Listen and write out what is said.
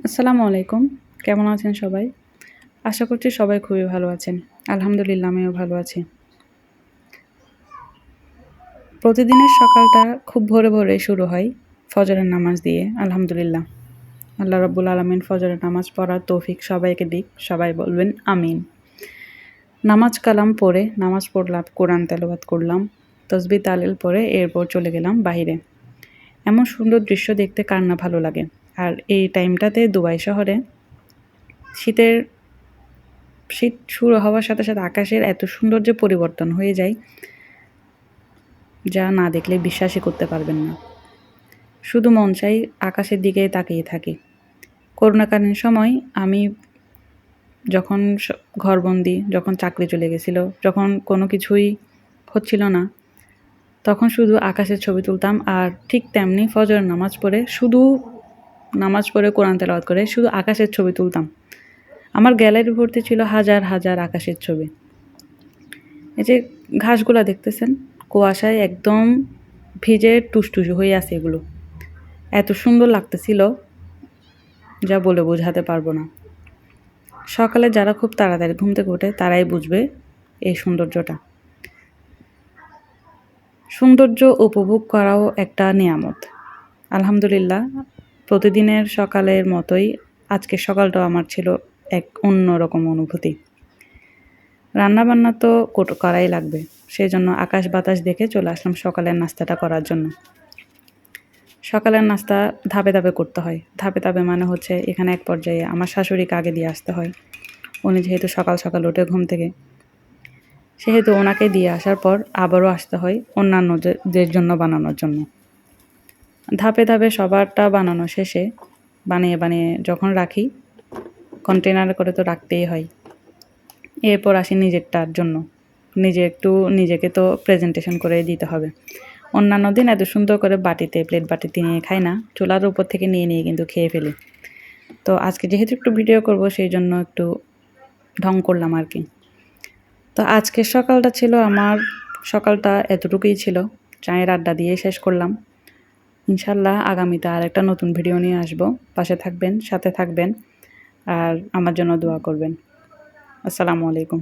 আসসালামু আলাইকুম। কেমন আছেন সবাই? আশা করছি সবাই খুবই ভালো আছেন। আলহামদুলিল্লাহ আমিও ভালো আছি। প্রতিদিনের সকালটা খুব ভোরে শুরু হয় ফজরের নামাজ দিয়ে আলহামদুলিল্লাহ। আল্লাহ রাব্বুল আলামিন ফজরের নামাজ পড়ার তৌফিক সবাইকে দিক। সবাই বলবেন আমিন। নামাজ কালাম পড়ে নামাজ পড়লাম, কোরআন তেলাওয়াত করলাম, তাসবিহ তাহলিল পড়ে এরপর চলে গেলাম বাহিরে। এমন সুন্দর দৃশ্য দেখতে কার না ভালো লাগে। আর এই টাইমটাতে দুবাই শহরে শীতের শীত শুরু হওয়ার সাথে আকাশের এত সুন্দর যে পরিবর্তন হয়ে যায়, যা না দেখলে বিশ্বাসই করতে পারবেন না। শুধু মন চাই আকাশের দিকে তাকিয়ে থাকি। করোনাকালীন সময় আমি যখন ঘরবন্দি, যখন চাকরি চলে গেছিল, যখন কোনো কিছুই হচ্ছিল না, তখন শুধু আকাশের ছবি তুলতাম। আর ঠিক তেমনি ফজরের নামাজ পড়ে কোরআন তেলাওয়াত করে শুধু আকাশের ছবি তুলতাম। আমার গ্যালারি ভর্তি ছিল হাজার হাজার আকাশের ছবি। এই যে ঘাসগুলা দেখতেছেন, কুয়াশায় একদম ভিজে টুসটুসে হয়ে আছে এগুলো। এত সুন্দর লাগতেছিল যা বলে বোঝাতে পারবো না। সকালে যারা খুব তাড়াতাড়ি ঘুম থেকে ওঠে তারাই বুঝবে এই সৌন্দর্যটা। সৌন্দর্য উপভোগ করাও একটা নিয়ামত। আলহামদুলিল্লাহ, প্রতিদিনের সকালের মতোই আজকের সকালটাও আমার ছিল এক অন্যরকম অনুভূতি। রান্নাবান্না তো করাই লাগবে, সেই জন্য আকাশ বাতাস দেখে চলে আসলাম সকালের নাস্তাটা করার জন্য। সকালের নাস্তা ধাপে ধাপে করতে হয়। ধাপে ধাপে মানে হচ্ছে এখানে এক পর্যায়ে আমার শাশুড়িকে আগে দিয়ে আসতে হয়। উনি যেহেতু সকাল সকাল ওঠে ঘুম থেকে, সেহেতু ওনাকে দিয়ে আসার পর আবারও আসতে হয় অন্যান্যদের জন্য বানানোর জন্য। ধাপে ধাপে সবারটা বানানো শেষে বানিয়ে যখন রাখি, কন্টেনারে করে তো রাখতেই হয়। এরপর আসি নিজেরটার জন্য। নিজেকে তো প্রেজেন্টেশন করে দিতে হবে। অন্যান্য দিন এত সুন্দর করে প্লেট বাটিতে নিয়ে খাই না, চুলার উপর থেকে নিয়ে কিন্তু খেয়ে ফেলি। তো আজকে যেহেতু একটু ভিডিও করব, সেই জন্য একটু ঢং করলাম আর কি। তো আজকের সকালটা এতটুকুই ছিল। চায়ের আড্ডা দিয়ে শেষ করলাম। ইনশাল্লাহ আগামীতে আর একটা নতুন ভিডিও নিয়ে আসবো। পাশে থাকবেন, সাথে থাকবেন, আর আমার জন্য দোয়া করবেন। আসসালামু আলাইকুম।